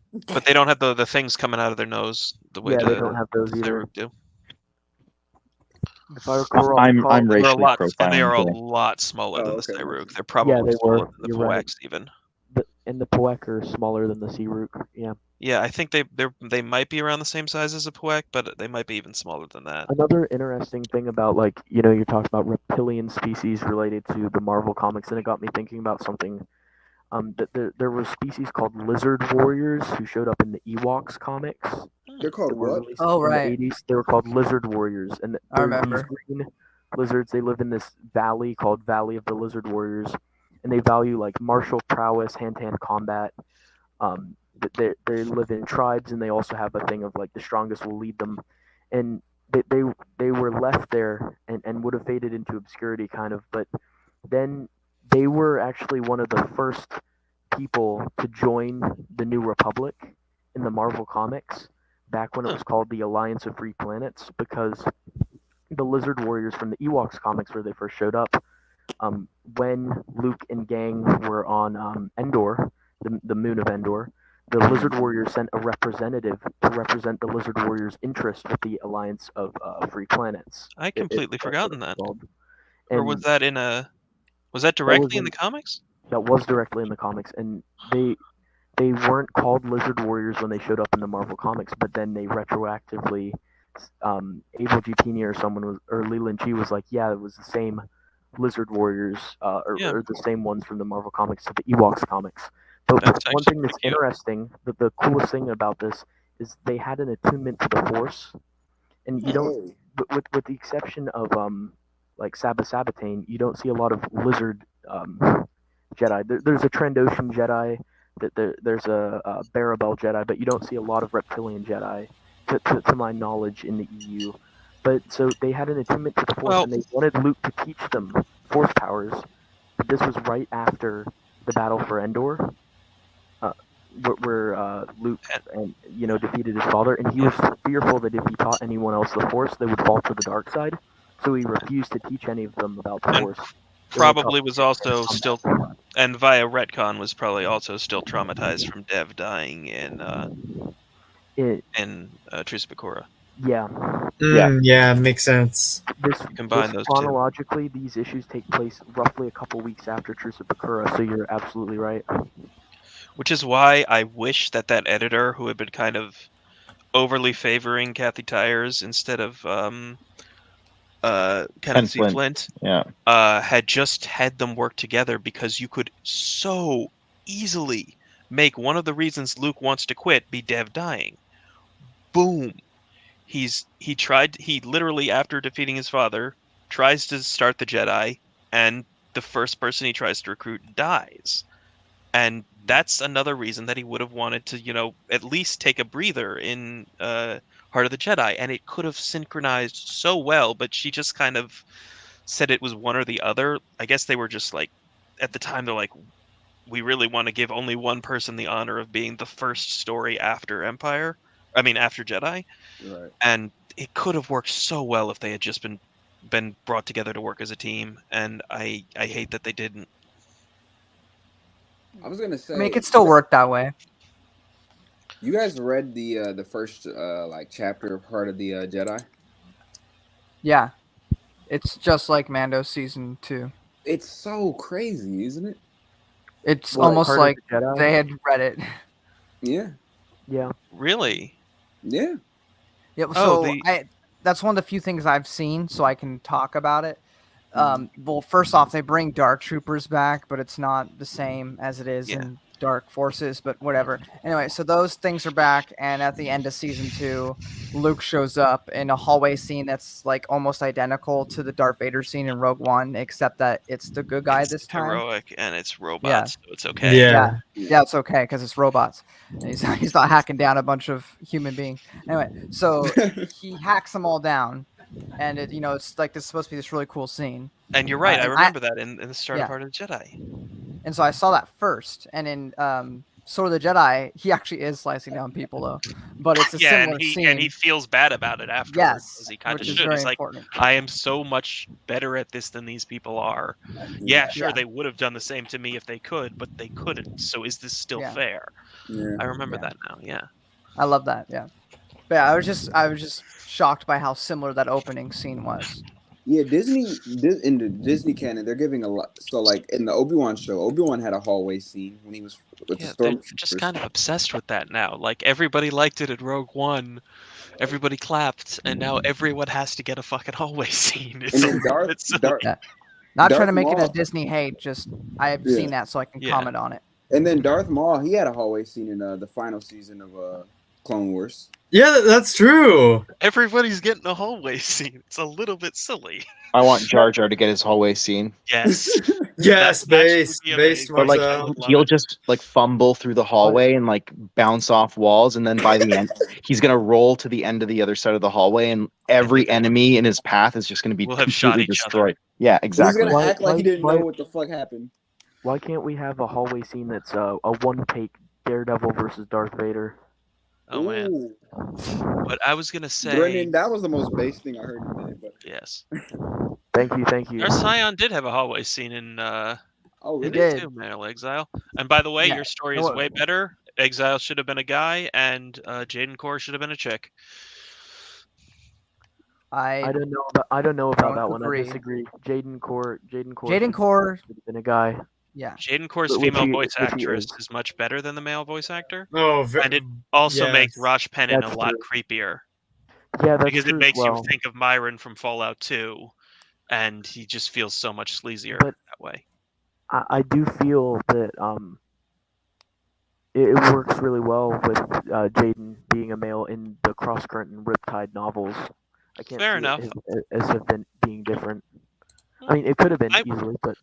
they don't have the things coming out of their nose the way they don't have those either. Do. If I recall, I'm racially profiling. And they are a lot smaller than the Searook. They're probably smaller than the Poex even. And the Poeck are smaller than the Searook. Yeah. Yeah, I think they might be around the same size as a Poeck, but they might be even smaller than that. Another interesting thing about you're talking about reptilian species related to the Marvel comics, and it got me thinking about something. There were species called lizard warriors who showed up in the Ewoks comics. They're called That were what? released Oh, in right. the 80s. They were called lizard warriors, and I they're these remember. green lizards. They live in this valley called Valley of the Lizard Warriors, and they value like martial prowess, hand-to-hand combat. They live in tribes, and they also have a thing of like the strongest will lead them, and they were left there and would have faded into obscurity kind of, but then they were actually one of the first people to join the New Republic in the Marvel Comics back when it was called the Alliance of Free Planets, because the Lizard Warriors from the Ewoks comics where they first showed up, when Luke and gang were on Endor, the moon of Endor, the Lizard Warriors sent a representative to represent the Lizard Warriors' interest with the Alliance of Free Planets. I completely forgotten that. Or was And that in a? Was that directly in the comics? that was directly in the comics, and they weren't called Lizard Warriors when they showed up in the Marvel Comics, but then they retroactively, Abel G. Pena or someone was, or Leland Chi was like, yeah, it was the same Lizard Warriors, or the same ones from the Marvel Comics to the Ewoks comics. But That's one actually thing that's pretty cute. interesting, the coolest thing about this is they had an attunement to the Force, and you don't, with the exception of like Sabbatane, you don't see a lot of lizard Jedi. There's a Trandoshan Jedi, there's a Barabel Jedi, but you don't see a lot of reptilian Jedi, to my knowledge, in the EU. But so they had an attunement to the Force, and they wanted Luke to teach them Force powers. But this was right after the battle for Endor, where Luke defeated his father, and he was fearful that if he taught anyone else the Force, they would fall to the dark side. So he refused to teach any of them about the Force. Probably was also still, and via retcon was probably also still traumatized from Dev dying in Truce of Bakura. Yeah. Yeah, makes sense. Combine those chronologically, these issues take place roughly a couple weeks after Truce of Bakura, so you're absolutely right. Which is why I wish that editor who had been kind of overly favoring Kathy Tyers instead of Kenneth C. Flint, had just had them work together, because you could so easily make one of the reasons Luke wants to quit be Dev dying. Boom. He literally, after defeating his father, tries to start the Jedi, and the first person he tries to recruit dies. And that's another reason that he would have wanted to, at least take a breather in Heart of the Jedi. And it could have synchronized so well, but she just kind of said it was one or the other. I guess they were just like, at the time, they're like, we really want to give only one person the honor of being the first story after after Jedi. Right. And it could have worked so well if they had just been brought together to work as a team. And I hate that they didn't. I was gonna say, I mean, it could still work that way. You guys read the first chapter of Heart of the Jedi? Yeah, it's just like Mando season 2. It's so crazy, isn't it? It's almost like they had read it. Yeah. Yeah. Really? Yeah. Yeah. So that's one of the few things I've seen, so I can talk about it. Well, first off, they bring Dark Troopers back, but it's not the same as it is in Dark Forces, but whatever. Anyway, so those things are back, and at the end of season 2, Luke shows up in a hallway scene that's like almost identical to the Darth Vader scene in Rogue One, except that it's the good guy this time. Heroic, and it's robots, so it's okay. Yeah, it's okay because it's robots. He's not hacking down a bunch of human beings. Anyway, so he hacks them all down. And it's like this supposed to be this really cool scene. And you're right. I remember that in the start of Heart of the Jedi. And so I saw that first. And in Sword of the Jedi, he actually is slicing down people, though. But it's a similar scene. And he feels bad about it afterwards. Yes, he kind of should. He's like, I am so much better at this than these people are. Yeah, sure, they would have done the same to me if they could, but they couldn't. So is this still fair? Yeah. I remember that now. Yeah. I love that. Yeah. But yeah, I was just shocked by how similar that opening scene was. Yeah, Disney in the Disney canon, they're giving a lot. So, like in the Obi-Wan show, Obi-Wan had a hallway scene when he was with the They're just kind of obsessed with that now. Like everybody liked it in Rogue One, everybody clapped, and now everyone has to get a fucking hallway scene. Not trying to make it a Disney hate. Just I have seen that, so I can comment on it. And then Darth Maul, he had a hallway scene in the final season of Clone Wars. Yeah, that's true. Everybody's getting a hallway scene. It's a little bit silly. I want Jar Jar to get his hallway scene. Yes. Yes, That actually based, would be based amazing. But like I would love he'll it. just like fumble through the hallway and like bounce off walls, and then by the end he's gonna roll to the end of the other side of the hallway, and every enemy in his path is just gonna be We'll have shot completely each other. destroyed. Yeah, exactly. He's gonna act like he didn't why- know what the fuck happened. Why can't we have a hallway scene that's a one-take Daredevil versus Darth Vader? Oh man. Ooh. But I was gonna say Brendan, that was the most base thing I heard today. But yes. Thank you. Our Scion did have a hallway scene in oh, He really? did. too, Manual Exile. And by the way, Yeah. your story is way better. Exile should have been a guy, and Jaden Core should have been a chick. I don't know about don't that one. I agree. disagree. Jaden Core Jaden should Core, have been a guy. yeah. Jaden Core's Which female he- voice which he actress is. is much better than the male voice actor. Oh, And it also yes. makes Rosh Pennon That's a lot true. creepier. Yeah, that's Because true it as makes well. you think of Myron from Fallout 2, and he just feels so much sleazier But- that way. I do feel that it works really well with Jaden being a male in the Cross Current and Riptide novels. I can't Fair see enough. it as if being different. I mean, it could have been easily, but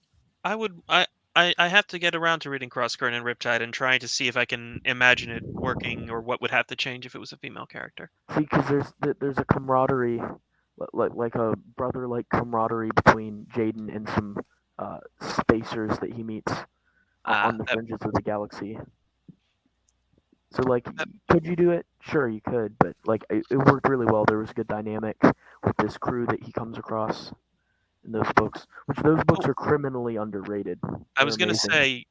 I have to get around to reading Crosscurrent and Riptide and trying to see if I can imagine it working or what would have to change if it was a female character. see, because there's a camaraderie, like a brother-like camaraderie between Jaden and some spacers that he meets on the fringes of the galaxy. So, like, could you do it? Sure, you could, but like, it worked really well. There was a good dynamic with this crew that he comes across in those books, which those books are criminally underrated. I was They're going to amazing.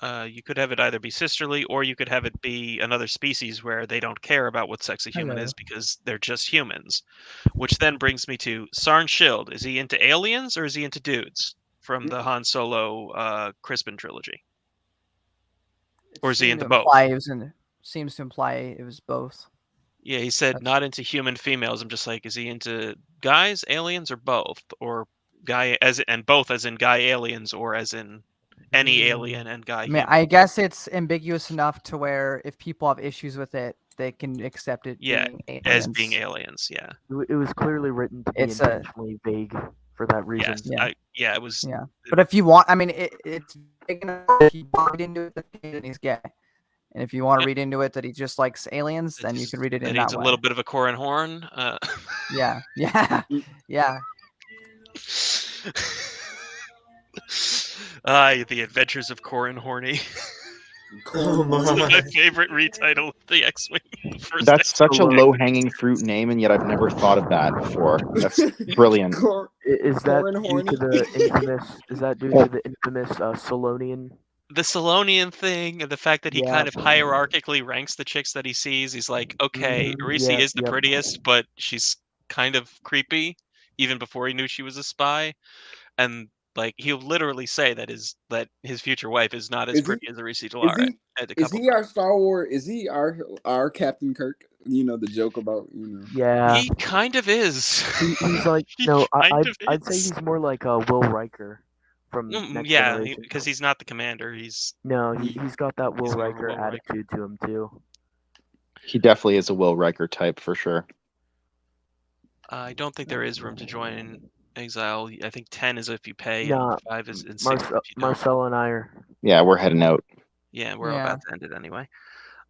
say, you could have it either be sisterly or you could have it be another species where they don't care about what sex a human is because they're just humans. Which then brings me to Sarn Shield. Is he into aliens or is he into dudes from the Han Solo Crispin trilogy? Or is he into both? Seems to imply it was both. Yeah, he said not into human females. I'm just like, is he into guys, aliens, or both? Or guy and both as in guy aliens or as in any alien and guy I mean, human? I guess it's ambiguous enough to where if people have issues with it, they can accept it being aliens. As being aliens, yeah. It was clearly written to be intentionally vague for that reason. Yes, it was. Yeah, but if you want, I mean, it's big enough. If you want to read into it that he's gay, and if you want to read into it that he just likes aliens, then you can read it in that way. A little bit of a Corin Horn. Yeah. The Adventures of Corin Horny. Oh This is my. my favorite retitle of the X-Wing. That's such a low-hanging fruit name, and yet I've never thought of that before. That's brilliant. Is that Corin due Horny? to the infamous? Is that due to the infamous Solonian? The Solonian thing, and the fact that he kind of hierarchically ranks the chicks that he sees. He's like, okay, Arisi is the prettiest, but she's kind of creepy, even before he knew she was a spy. And like he'll literally say that his future wife is not as pretty as Arisi Delara. Is he our Star Wars? Is he our Captain Kirk? You know the joke about Yeah, he kind of is. He's like I'd say he's more like Will Riker from Next Generation. Because he's not the commander. He's got that Will more of a Riker Will Riker. attitude to him too. He definitely is a Will Riker type for sure. I don't think there is room to join Exile. I think 10 is if you pay, Nah, and 5 is in 6 if you don't. Marcel and I are. Yeah, we're heading out. Yeah, we're about to end it anyway.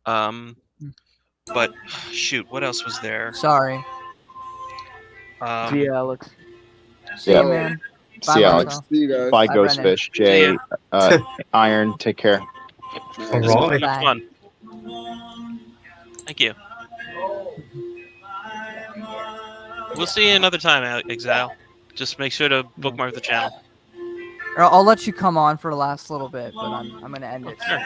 But shoot, what else was there? Sorry. See you, Alex. See you, man. See you, Alex. See you guys. Bye, Bye, Ghostfish. Brennan. Jay, Iron, take care. All This was right. fun. Thank you. We'll see you another time, Exile. Just make sure to bookmark the channel. Or I'll let you come on for the last little bit, but I'm gonna end it. Sure.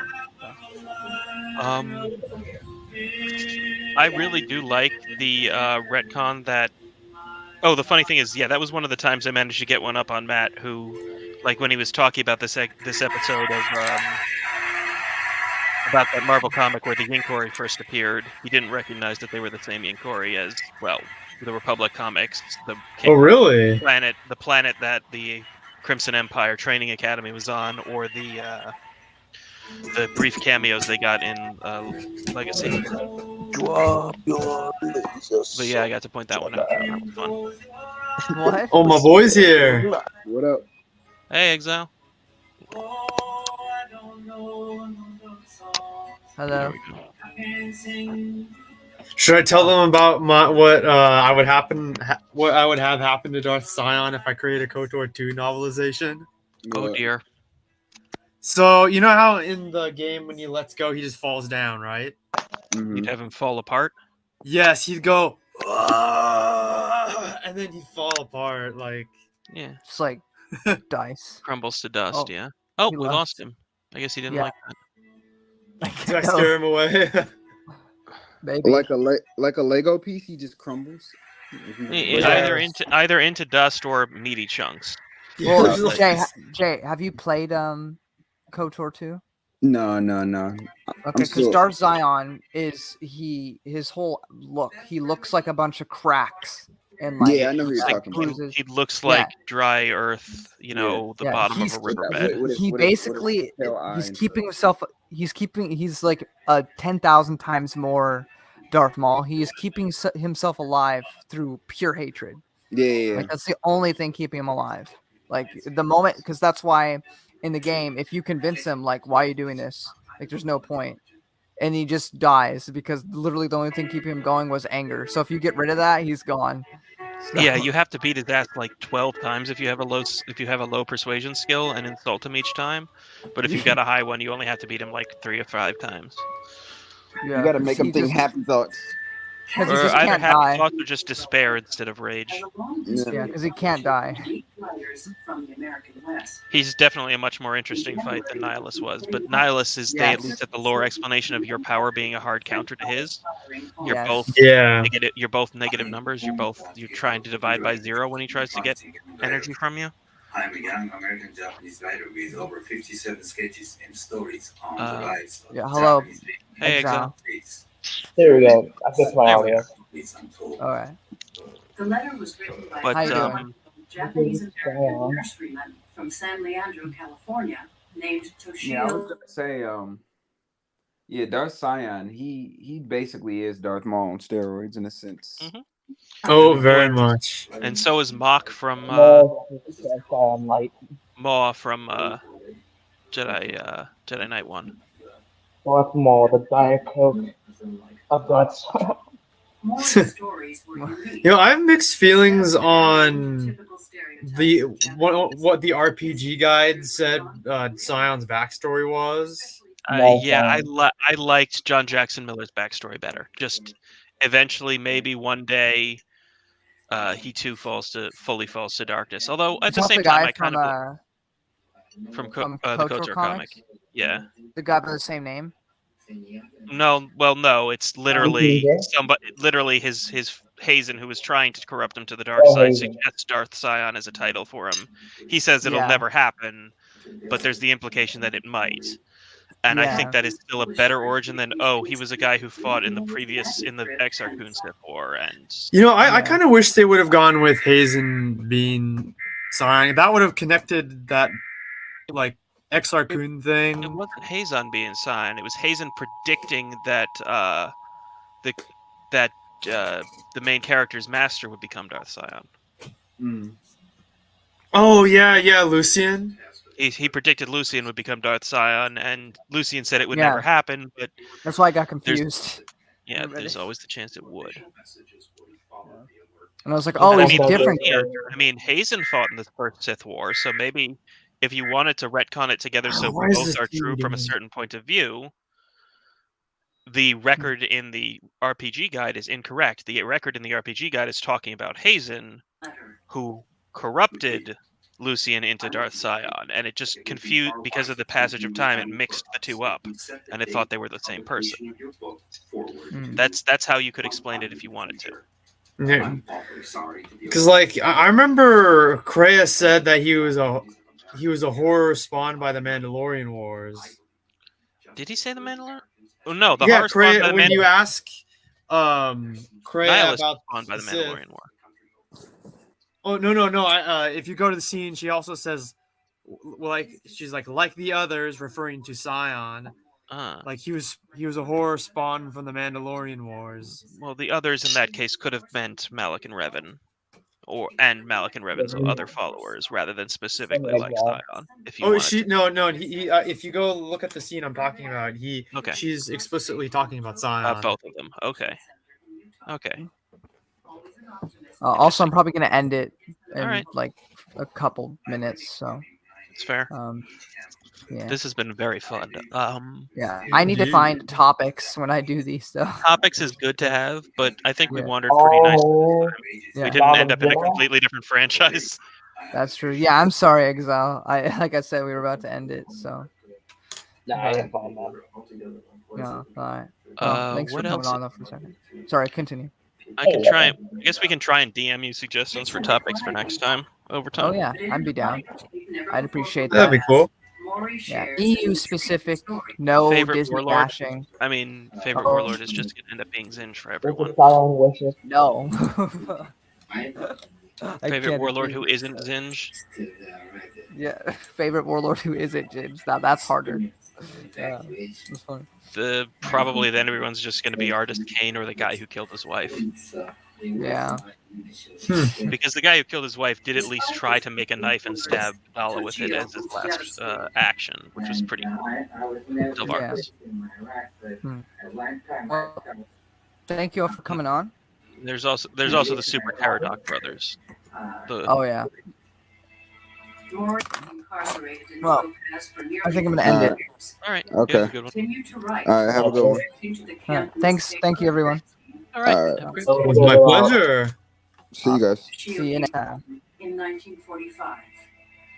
I really do like the retcon that. Oh, the funny thing is, that was one of the times I managed to get one up on Matt, who, like, when he was talking about this episode of about that Marvel comic where the Yinkori first appeared, he didn't recognize that they were the same Yinkori as the Republic comics. Oh, really? The planet that the Crimson Empire Training Academy was on, or the the brief cameos they got in Legacy. Drop your lasers. But yeah, I got to point that one out. That was fun. What? Oh, my boy's here. What up? Hey, Exile. Hello. Should I tell them about what I would have happen to Darth Scion if I created a KOTOR 2 novelization? Oh dear. So you know how in the game when he lets go, he just falls down, right? You'd have him fall apart. Yes, he'd go, and then he'd fall apart. Like, Yeah, Just like dice. crumbles to dust. Oh, Yeah. Oh, he we left. lost him. I guess he didn't Yeah. like that. did I scare him away? Maybe. Like a Lego piece, he just crumbles. Yeah. Either into dust or meaty chunks. Well, It's like- Jay, have you played KOTOR 2? No. Okay, because Darth Zion his whole look, he looks like a bunch of cracks and like Yeah, I know who you're Like, talking about. bruises. he looks like dry earth, the Yeah, bottom of he's- a riverbed. He basically he's he's like 10,000 times more Darth Maul. He is keeping himself alive through pure hatred. Yeah. Like that's the only thing keeping him alive. Like the moment, because that's why in the game, if you convince him, like, why are you doing this? Like, there's no point, and he just dies because literally the only thing keeping him going was anger. So if you get rid of that, he's gone. So, Yeah, you have to beat his ass like 12 times if you have a low persuasion skill and insult him each time. But if you've got a high one, you only have to beat him like 3 or 5 times. yeah, You gotta make him think happy thoughts. because he Or just either can't happy die. thoughts or just despair instead of rage. Yeah, because he can't die. He's definitely a much more interesting fight than Nihilus was. But Nihilus is they at Yes. least at the lore explanation of your power being a hard counter to his. You're Yes. both yeah. negative. You're both negative numbers. You're trying to divide by 0 when he tries to get energy from you. I'm a young American Japanese writer with over 57 sketches and stories on the rise of Yeah, hello, Japanese Hey, Exile. states. There we go. I guess my There we audio. It's untold. All right. The letter was written by But How you a doing? Japanese American nurseryman from San Leandro, California, named Yeah, I was Toshio. gonna say, yeah, Darth Scion, he basically is Darth Maul on steroids in a sense. Mhm. Oh, very much. and so is Mach from No, I'm light. Maw from Jedi Knight 1. Darth Maul, the Diet Coke of guts. More of the stories were unique. You know, I have mixed feelings on Typical stereotypes the of Japanese what the RPG guide said Scion's backstory was. I liked John Jackson Miller's backstory better. Just eventually, maybe one day, he too fully falls to darkness. Although at the Talk same the guy time, I kind of from the KOTOR KOTOR comics? comic. Yeah. The guy by the same name. No, well, no. It's literally Okay. literally his Hazen, who was trying to corrupt him to the dark Oh, side, Hazen. suggests Darth Scion as a title for him. He says it'll Yeah. never happen, but there's the implication that it might. And I Yeah. think that is still a better origin than he was a guy who fought in the Exarch Sith War, and You know, I Yeah. kind of wish they would have gone with Hazen being Scion. That would have connected that like Exar Kun it thing. wasn't Hazon being Scion. It was Hazen predicting that the main character's master would become Darth Scion. Oh yeah, Lucian. He predicted Lucian would become Darth Scion, and Lucian said it would Yeah. never happen, but That's why I got confused. yeah, Already. there's always the chance it would. And I was like, Oh, oh, I he's mean, different. I mean, Hazen fought in the first Sith War, so maybe if you wanted to retcon it together so Why is both this are true from a dude? certain point of view, the record in the RPG guide is incorrect. The record in the RPG guide is talking about Hazen, who corrupted Lucian into Darth Scion, and it just confused because of the passage of time. It mixed the two up, and it thought they were the same person. Mm. That's how you could explain it if you wanted to. Yeah. Because like I remember Kreia said that he was a horror spawned by the Mandalorian Wars. Did he say the Mandalorian? Oh no, the Yeah, horror spawned by Kreia, the when you Mandalorian. ask Kreia Nihilus about spawned by the Sith- Mandalorian War. Oh no! If you go to the scene, she also says like she's like the others, referring to Scion. Like he was a horror spawned from the Mandalorian Wars. Well, the others in that case could have meant Malak and Revan, and Malak and Revan's other followers, rather than specifically like Scion. If you if you go look at the scene I'm talking about, she's explicitly talking about Scion. Both of them. Okay. Also, I'm probably gonna end it in Alright. a couple minutes. So it's fair. Yeah. This has been very fun. Yeah, I need to find topics when I do these stuff. Topics is good to have, but I think we wandered pretty nicely. Yeah. We didn't end up in a completely different franchise. That's true. Yeah, I'm sorry, Exile. Like I said, we were about to end it. So. Nah, you're fine, man. Yeah. All right. Well, thanks for what coming else? on though for a second. Sorry, continue. I guess we can try and DM you suggestions for topics for next time over time. Oh yeah, I'd be down. I'd appreciate that. That'd be cool. Yeah, EU specific, no Favorite Disney warlord? bashing. I mean, favorite warlord is just gonna end up being Zinj for everyone. No. Favorite warlord who isn't Zinj? Yeah, favorite warlord who isn't Zinj. That's harder. Yeah, that's funny. Probably then everyone's just gonna be Artist Kane or the guy who killed his wife. Yeah. Because the guy who killed his wife did at least try to make a knife and stab Dala with it as his last action, which was pretty cool. Yeah. Well, thank you all for coming on. There's also the Super Caradoc brothers. Oh yeah. Well, I think I'm gonna end it. All right. Okay. Good one. All right. Have a good one. Thanks. Thank you, everyone. All right. All right. It was my pleasure. See you guys. See you next time. In 1945,